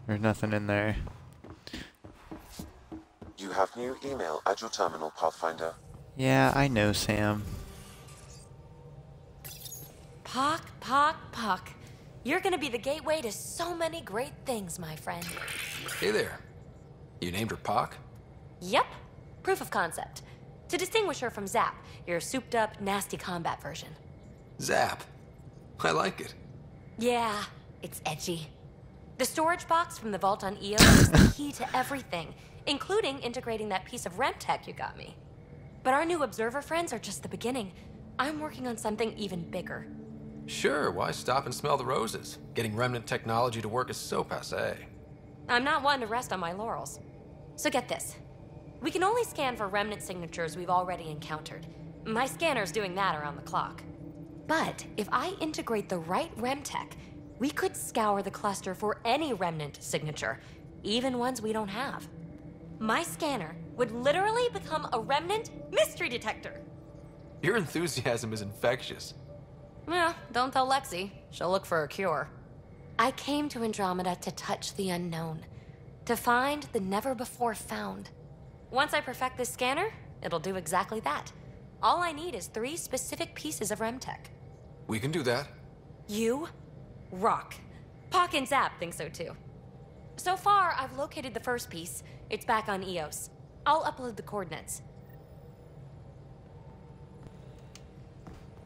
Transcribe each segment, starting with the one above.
There's nothing in there. You have new email at your terminal, Pathfinder. Yeah, I know, Sam. Pock. You're gonna be the gateway to so many great things, my friend. Hey there. You named her Pock? Yep. Proof of concept. To distinguish her from Zap, your souped-up, nasty combat version. Zap. I like it. Yeah, it's edgy. The storage box from the vault on EOS is the key to everything, including integrating that piece of REM tech you got me. But our new observer friends are just the beginning. I'm working on something even bigger. Sure, why stop and smell the roses? Getting remnant technology to work is so passé. I'm not one to rest on my laurels. So get this. We can only scan for remnant signatures we've already encountered. My scanner's doing that around the clock. But if I integrate the right REM tech, we could scour the cluster for any remnant signature, even ones we don't have. My scanner would literally become a remnant mystery detector. Your enthusiasm is infectious. Yeah, don't tell Lexi. She'll look for a cure. I came to Andromeda to touch the unknown, to find the never-before-found. Once I perfect this scanner, it'll do exactly that. All I need is 3 specific pieces of REM tech. We can do that. You rock. Pock and Zap think so too. So far, I've located the first piece. It's back on EOS. I'll upload the coordinates.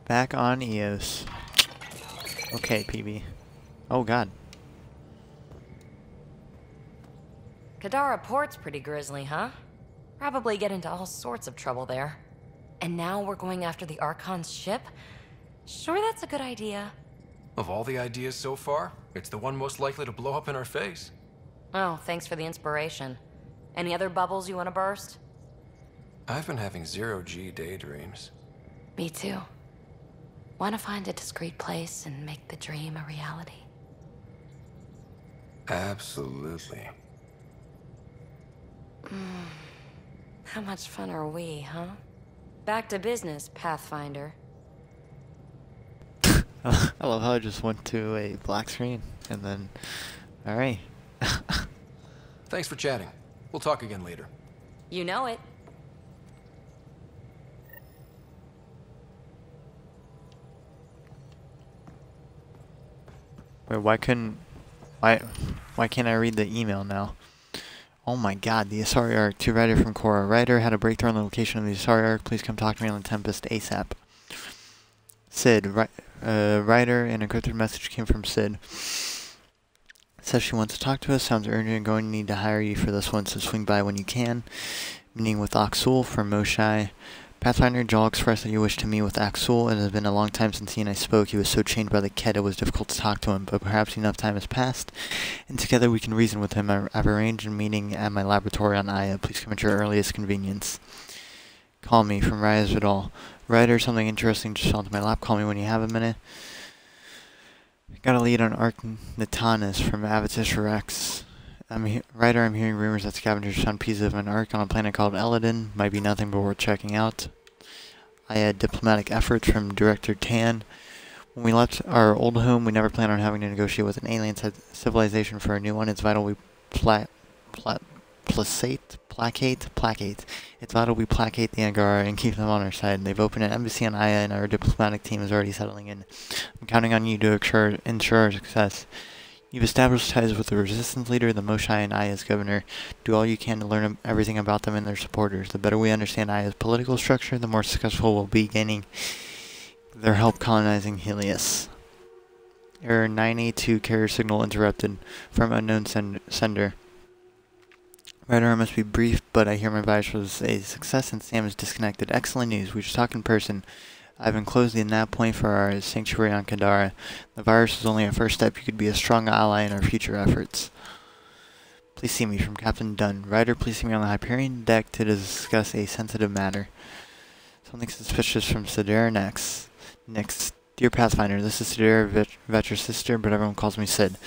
Back on EOS. Okay, PB. Oh god. Kadara Port's pretty grisly, huh? Probably get into all sorts of trouble there. And now we're going after the Archon's ship? Sure, that's a good idea. Of all the ideas so far, it's the one most likely to blow up in our face. Oh, thanks for the inspiration. Any other bubbles you want to burst? I've been having zero-G daydreams. Me too. Want to find a discreet place and make the dream a reality. Absolutely. How much fun are we, huh? Back to business, Pathfinder. I love how I just went to a black screen and then... Alright. Thanks for chatting. We'll talk again later. You know it. Wait, why can't I read the email now? Oh my god, the Asari Arc. To Ryder from Korra. Ryder had a breakthrough on the location of the Asari Arc. Please come talk to me on the Tempest ASAP. Sid. Ryder, an encrypted message came from Sid. Says she wants to talk to us. Sounds urgent. Going to need to hire you for this one, so swing by when you can. Meeting with Aksul from Moshai. Pathfinder, Jal expressed that you wish to meet with Aksul. It has been a long time since he and I spoke. He was so chained by the Kett it was difficult to talk to him, but perhaps enough time has passed, and together we can reason with him. I've arranged a meeting at my laboratory on Aya. Please come at your earliest convenience. Call me, from Reyes Vidal. Ryder, something interesting just fell into my lap. Call me when you have a minute. Got a lead on Arc Natanis from Avitus Rex. Ryder, I'm hearing rumors that scavengers found pieces of an Arc on a planet called Eladin. Might be nothing but worth checking out. I had diplomatic efforts from Director Tan. When we left our old home, we never planned on having to negotiate with an alien civilization for a new one. It's vital we placate. It's vital we placate the Angara and keep them on our side. They've opened an embassy on Aya, and our diplomatic team is already settling in. I'm counting on you to ensure our success. You've established ties with the resistance leader, the Moshai, and Aya's governor. Do all you can to learn everything about them and their supporters. The better we understand Aya's political structure, the more successful we'll be gaining their help colonizing Helios. Error 982, carrier signal interrupted from unknown sender. Ryder, I must be brief, but I hear my virus was a success and Sam is disconnected. Excellent news. We should talk in person. I've enclosed the nav point for our sanctuary on Kadara. The virus is only a first step. You could be a strong ally in our future efforts. Please see me, from Captain Dunn. Ryder, please see me on the Hyperion deck to discuss a sensitive matter. Something suspicious from Sidera next. Dear Pathfinder, this is Sidera, Vetra's sister, but everyone calls me Sid.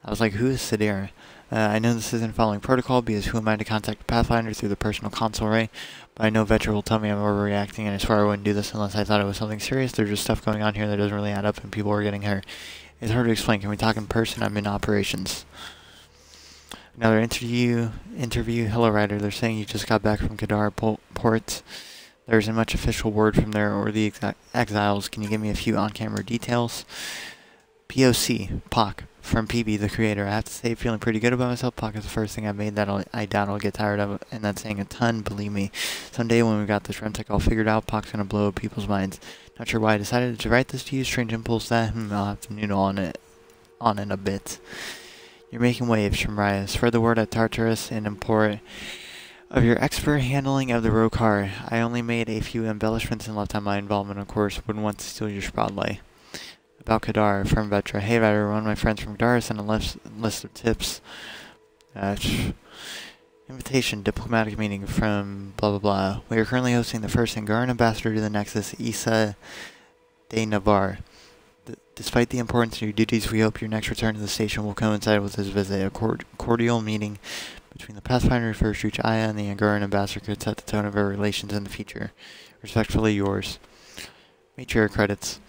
I was like, who is Sidera? I know this isn't following protocol, because who am I to contact the Pathfinder through the personal console array? But I know Vetra will tell me I'm overreacting, and I swear I wouldn't do this unless I thought it was something serious. There's just stuff going on here that doesn't really add up, and people are getting hurt. It's hard to explain. Can we talk in person? I'm in operations. Another interview. Hello, Ryder. They're saying you just got back from Kadar port. There isn't much official word from there or the exiles. Can you give me a few on-camera details? POC. Pac. From PB, the creator. I have to say, feeling pretty good about myself. Pac is the first thing I made that I doubt I'll get tired of, and that's saying a ton, believe me. Someday when we got this RemTech all figured out, Pac's gonna blow up people's minds. Not sure why I decided to write this to you. Strange impulse that. I'll have to noodle on it in a bit. You're making waves from Raya. Spread the word at Tartarus and import of your expert handling of the row car. I only made a few embellishments and left out my involvement, of course. Wouldn't want to steal your spotlight. About Kadar from Vetra. Hey Vetra, one of my friends from Kadar sent a list of tips. Invitation, diplomatic meeting from blah blah blah. We are currently hosting the first Angaran ambassador to the Nexus, Isa de Navarre. Despite the importance of your duties, we hope your next return to the station will coincide with this visit. A cordial meeting between the Pathfinder who first reached Aya and the Angaran ambassador could set the tone of our relations in the future. Respectfully yours. Matriarch credits.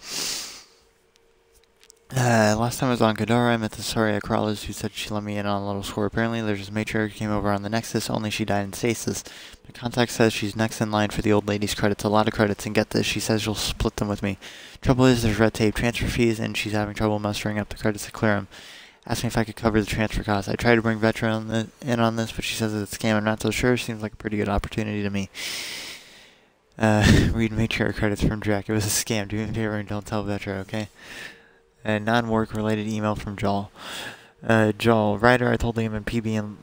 Last time I was on Kadar, I met the Saria Crawlers who said she let me in on a little score. Apparently, there's this matriarch who came over on the Nexus, only she died in stasis. My contact says she's next in line for the old lady's credits, a lot of credits, and get this, she says she'll split them with me. Trouble is, there's red tape, transfer fees, and she's having trouble mustering up the credits to clear them. Asked me if I could cover the transfer costs. I tried to bring Vetra in on this, but she says it's a scam. I'm not so sure. Seems like a pretty good opportunity to me. Read matriarch credits from Jack. It was a scam. Do me a favor and don't tell Vetra, okay? A non-work related email from Joel. Joel, writer, I told Liam and PB and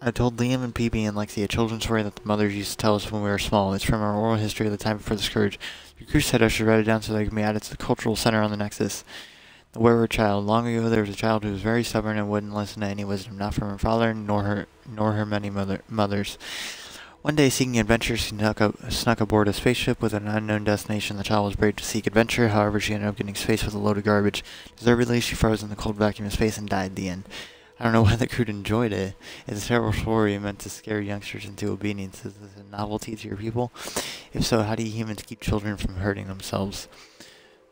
Lexi a children's story that the mothers used to tell us when we were small. It's from our oral history of the time before the Scourge. Your crew said I should write it down so that it can be added to the cultural center on the Nexus. The wayward child. Long ago there was a child who was very stubborn and wouldn't listen to any wisdom, not from her father nor her many mothers. One day, seeking adventure, she snuck aboard a spaceship with an unknown destination. The child was brave to seek adventure, however, she ended up getting spaced with a load of garbage. Deservedly, she froze in the cold vacuum of space and died at the end. I don't know why the crew enjoyed it. It's a terrible story meant to scare youngsters into obedience. Is this a novelty to your people? If so, how do you humans keep children from hurting themselves?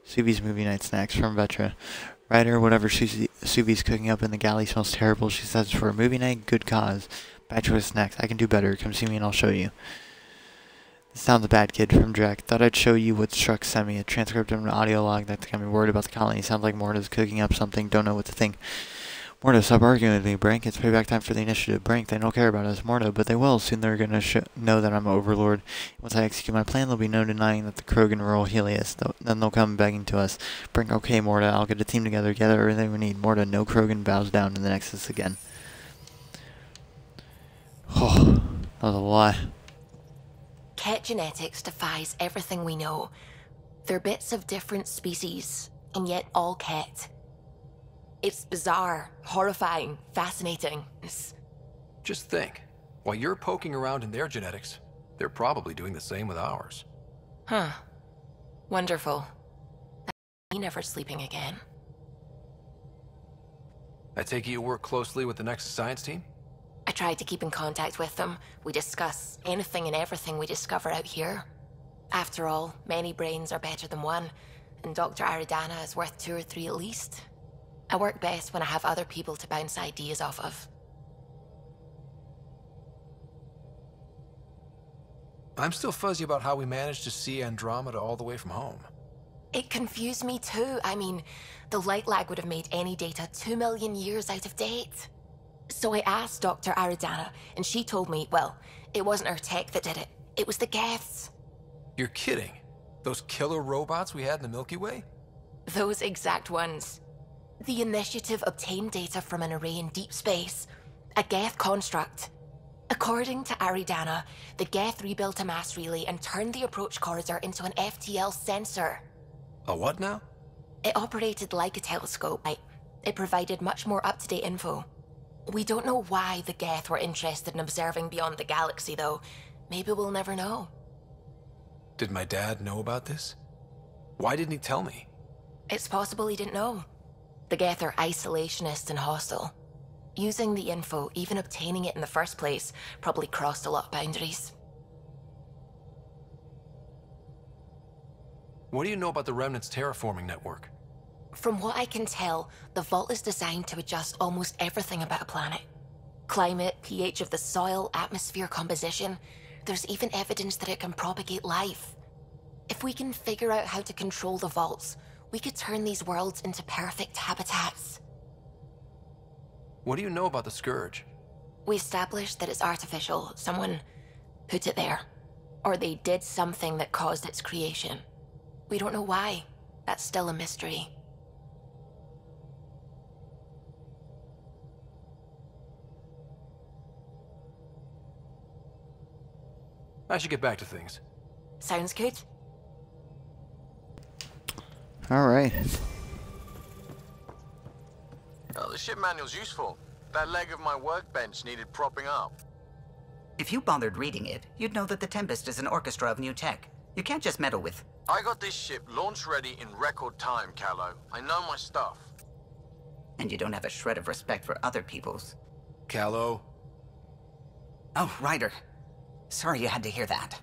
Subi's movie night snacks from Vetra. Writer, whatever Subi's cooking up in the galley smells terrible. She says for a movie night, good cause. Bad choice snacks. I can do better. Come see me and I'll show you. This sounds a bad kid from Jack. Thought I'd show you what Struck sent me. A transcript of an audio log that got me worried about the colony. Sounds like Morta's cooking up something. Don't know what to think. Morta, stop arguing with me, Brank. It's payback time for the initiative. Brank, they don't care about us, Morta, but they will. Soon they're gonna know that I'm an overlord. Once I execute my plan, there'll be no denying that the Krogan rule Helios. Then they'll come begging to us. Brank, okay, Morta, I'll get a team together, gather everything we need. Morta, no Krogan bows down to the Nexus again. Oh, that was a lot. Ket genetics defies everything we know. They're bits of different species, and yet all Ket. It's bizarre, horrifying, fascinating. Just think, while you're poking around in their genetics, they're probably doing the same with ours. Huh. Wonderful. Me never sleeping again. I take it you work closely with the Nexus science team? I tried to keep in contact with them. We discuss anything and everything we discover out here. After all, many brains are better than one, and Dr. Aridana is worth 2 or 3 at least. I work best when I have other people to bounce ideas off of. I'm still fuzzy about how we managed to see Andromeda all the way from home. It confused me too. I mean, the light lag would have made any data 2 million years out of date. So I asked Dr. Aridana, and she told me, well, it wasn't her tech that did it. It was the Geths. You're kidding? Those killer robots we had in the Milky Way? Those exact ones. The initiative obtained data from an array in deep space, a Geth construct. According to Aridana, the Geth rebuilt a mass relay and turned the approach corridor into an FTL sensor. A what now? It operated like a telescope. It provided much more up-to-date info. We don't know why the Geth were interested in observing beyond the galaxy, though. Maybe we'll never know. Did my dad know about this? Why didn't he tell me? It's possible he didn't know. The Geth are isolationist and hostile. Using the info, even obtaining it in the first place, probably crossed a lot of boundaries. What do you know about the Remnant's terraforming network? From what I can tell, the Vault is designed to adjust almost everything about a planet. Climate, pH of the soil, atmosphere composition. There's even evidence that it can propagate life. If we can figure out how to control the vaults, we could turn these worlds into perfect habitats. What do you know about the Scourge? We established that it's artificial. Someone put it there. Or they did something that caused its creation. We don't know why. That's still a mystery. I should get back to things. Sounds good? Alright. Oh, the ship manual's useful. That leg of my workbench needed propping up. If you bothered reading it, you'd know that the Tempest is an orchestra of new tech. You can't just meddle with... I got this ship launch ready in record time, Callow. I know my stuff. And you don't have a shred of respect for other people's. Callow. Oh, Ryder. Sorry you had to hear that.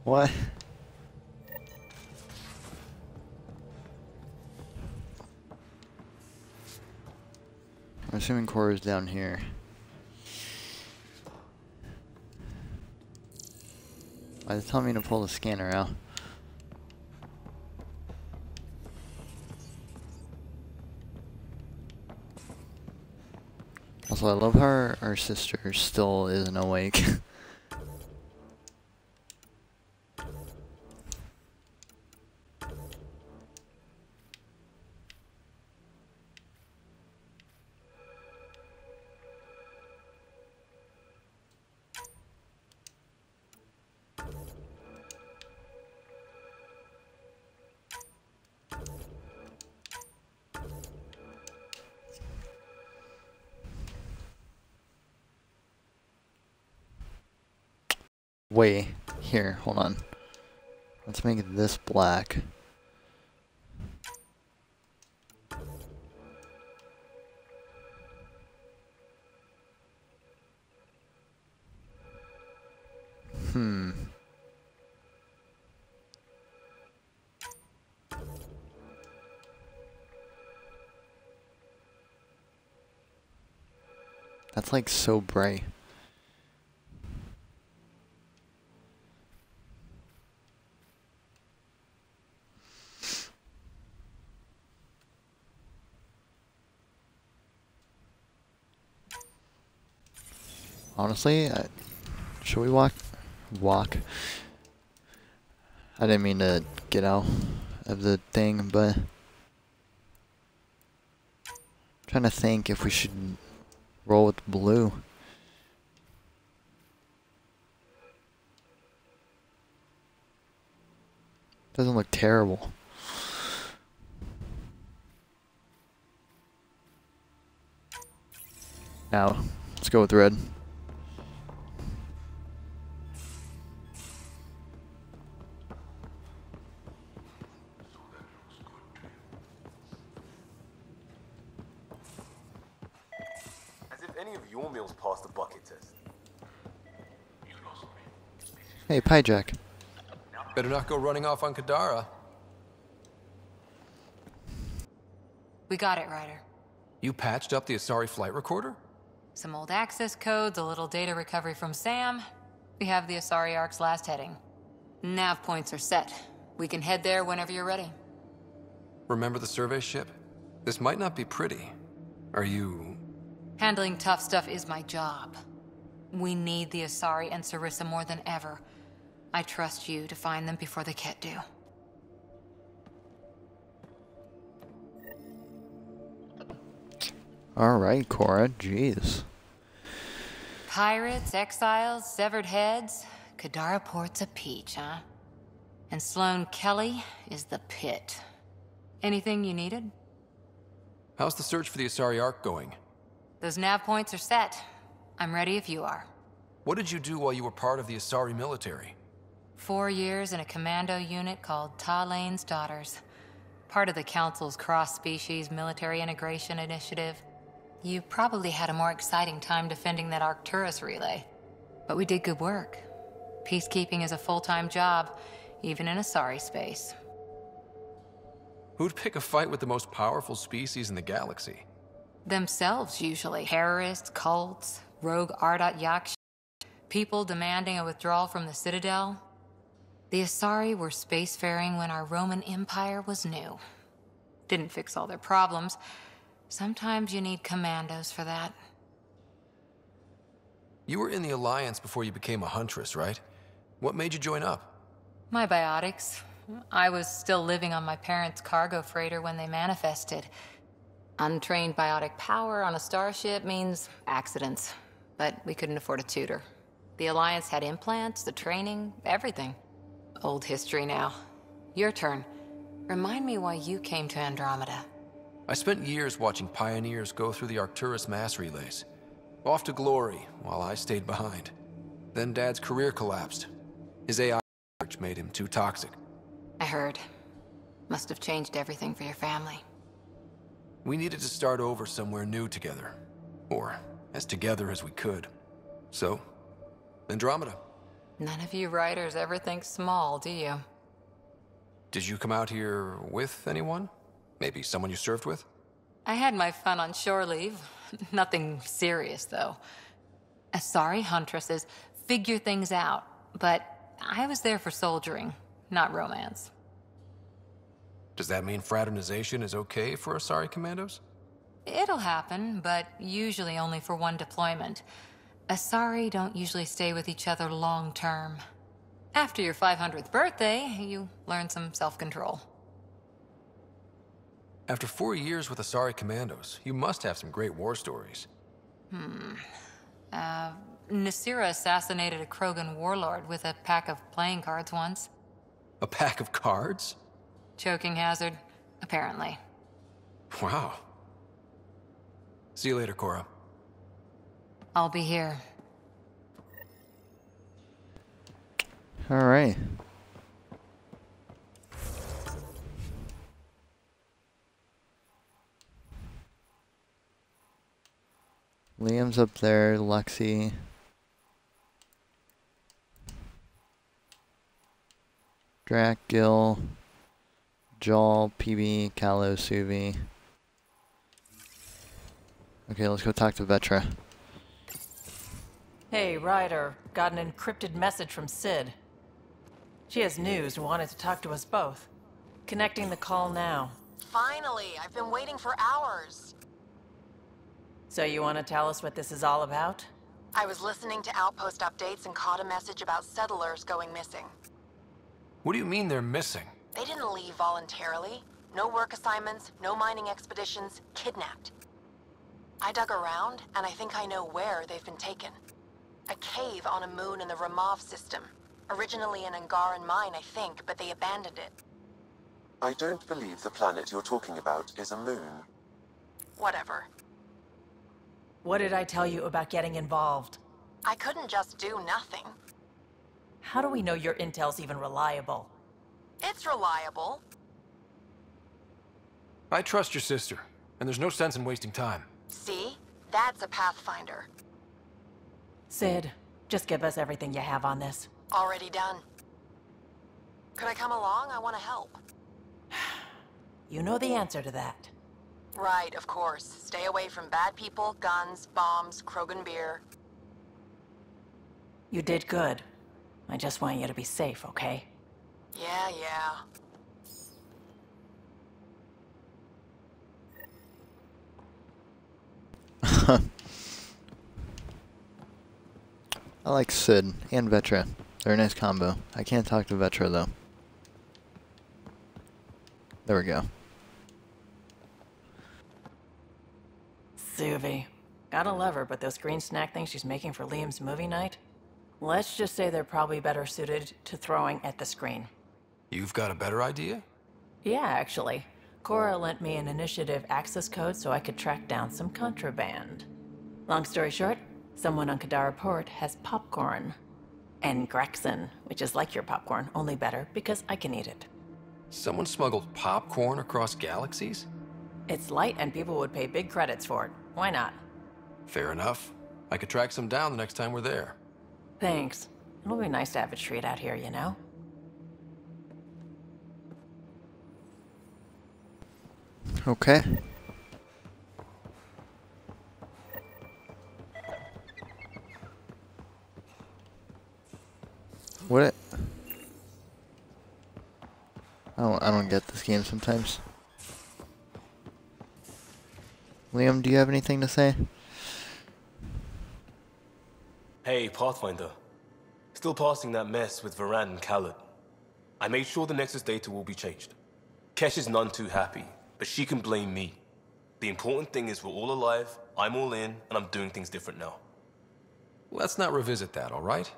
What? I'm assuming Cora's down here. Why is it telling me to pull the scanner out? Also, I love how our sister still isn't awake. Wait, here, hold on. Let's make this black. That's like so bright. Honestly, should we walk? I didn't mean to get out of the thing, but I'm trying to think if we should roll with blue. Doesn't look terrible. Now, let's go with red. Any of your meals passed the bucket test? Hey, Pie Jack. Better not go running off on Kadara. We got it, Ryder. You patched up the Asari flight recorder? Some old access codes, a little data recovery from Sam. We have the Asari Ark's last heading. Nav points are set. We can head there whenever you're ready. Remember the survey ship? This might not be pretty. Are you... Handling tough stuff is my job. We need the Asari and Sarissa more than ever. I trust you to find them before the Ket do. Alright, Cora, jeez. Pirates, exiles, severed heads. Kadara Port's a peach, huh? And Sloane Kelly is the pit. Anything you needed? How's the search for the Asari Ark going? Those nav points are set. I'm ready if you are. What did you do while you were part of the Asari military? 4 years in a commando unit called Talane's Daughters. Part of the Council's cross-species military integration initiative. You probably had a more exciting time defending that Arcturus relay. But we did good work. Peacekeeping is a full-time job, even in Asari space. Who'd pick a fight with the most powerful species in the galaxy? Themselves, usually. Terrorists, cults, rogue Ardat yak people demanding a withdrawal from the Citadel. The Asari were spacefaring when our Roman Empire was new. Didn't fix all their problems. Sometimes you need commandos for that. You were in the Alliance before you became a Huntress, right? What made you join up? My biotics. I was still living on my parents' cargo freighter when they manifested. Untrained biotic power on a starship means accidents. But we couldn't afford a tutor. The Alliance had implants, the training, everything. Old history now. Your turn. Remind me why you came to Andromeda. I spent years watching pioneers go through the Arcturus mass relays. Off to glory, while I stayed behind. Then Dad's career collapsed. His AI research made him too toxic. I heard. Must have changed everything for your family. We needed to start over somewhere new together. Or as together as we could. So, Andromeda. None of you writers ever think small, do you? Did you come out here with anyone? Maybe someone you served with? I had my fun on shore leave. Nothing serious, though. Asari Huntresses figure things out, but I was there for soldiering, not romance. Does that mean fraternization is okay for Asari commandos? It'll happen, but usually only for one deployment. Asari don't usually stay with each other long term. After your 500th birthday, you learn some self-control. After 4 years with Asari commandos, you must have some great war stories. Nasira assassinated a Krogan warlord with a pack of playing cards once. A pack of cards? Choking hazard, apparently. Wow. See you later, Cora. I'll be here. Alright. Liam's up there, Lexi. Drac, Gil, Jal, PB, Callo, Suvi. Okay, let's go talk to Vetra. Hey, Ryder. Got an encrypted message from Sid. She has news and wanted to talk to us both. Connecting the call now. Finally, I've been waiting for hours. So you want to tell us what this is all about? I was listening to Outpost updates and caught a message about settlers going missing. What do you mean they're missing? They didn't leave voluntarily. No work assignments, no mining expeditions, kidnapped. I dug around, and I think I know where they've been taken. A cave on a moon in the Ramov system. Originally an Angaran mine, I think, but they abandoned it. I don't believe the planet you're talking about is a moon. Whatever. What did I tell you about getting involved? I couldn't just do nothing. How do we know your intel's even reliable? It's reliable. I trust your sister, and there's no sense in wasting time. See? That's a Pathfinder. Sid, just give us everything you have on this. Already done. Could I come along? I want to help. You know the answer to that. Right, of course. Stay away from bad people, guns, bombs, Krogan beer. You did good. I just want you to be safe, okay? Yeah, yeah. I like Sid and Vetra. They're a nice combo. I can't talk to Vetra though. There we go. Suvi. Gotta love her, but those green snack things she's making for Liam's movie night? Let's just say they're probably better suited to throwing at the screen. You've got a better idea? Yeah, actually. Cora lent me an initiative access code so I could track down some contraband. Long story short, someone on Kadara Port has popcorn. And Grexon, which is like your popcorn, only better because I can eat it. Someone smuggled popcorn across galaxies? It's light and people would pay big credits for it. Why not? Fair enough. I could track some down the next time we're there. Thanks. It'll be nice to have a treat out here, you know? 'Huh. Okay. What? I don't get this game sometimes. Liam, do you have anything to say? Hey, Pathfinder. Still passing that mess with Varan and Khaled. I made sure the Nexus data will be changed. Kesh is none too happy, but she can blame me. The important thing is we're all alive, I'm all in, and I'm doing things different now. Let's not revisit that, all right?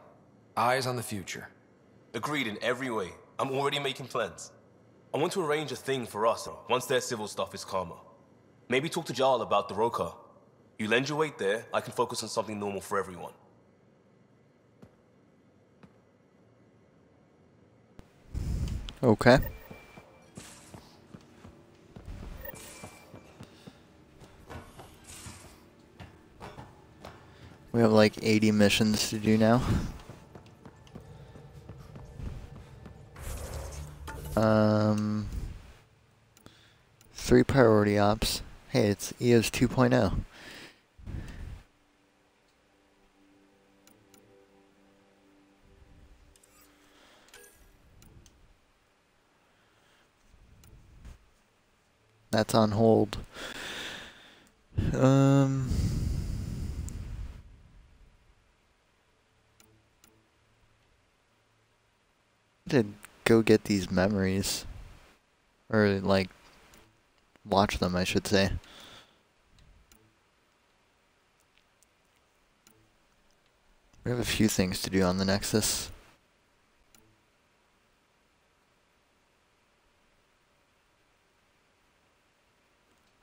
Eyes on the future. Agreed in every way. I'm already making plans. I want to arrange a thing for us once their civil stuff is calmer. Maybe talk to Jarl about the Roka. You lend your weight there, I can focus on something normal for everyone. Okay. We have like 80 missions to do now. 3 priority ops. Hey, it's EOS 2.0. That's on hold. To go get these memories. Or, like, watch them, I should say. We have a few things to do on the Nexus.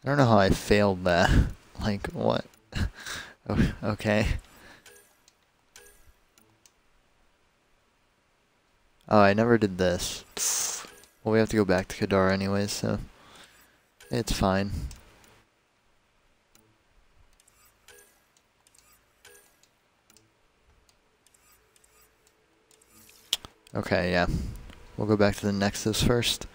I don't know how I failed that. Like, what? Oh, okay. Oh, I never did this. Well, we have to go back to Kadar anyways, so it's fine. Okay, yeah. We'll go back to the Nexus first.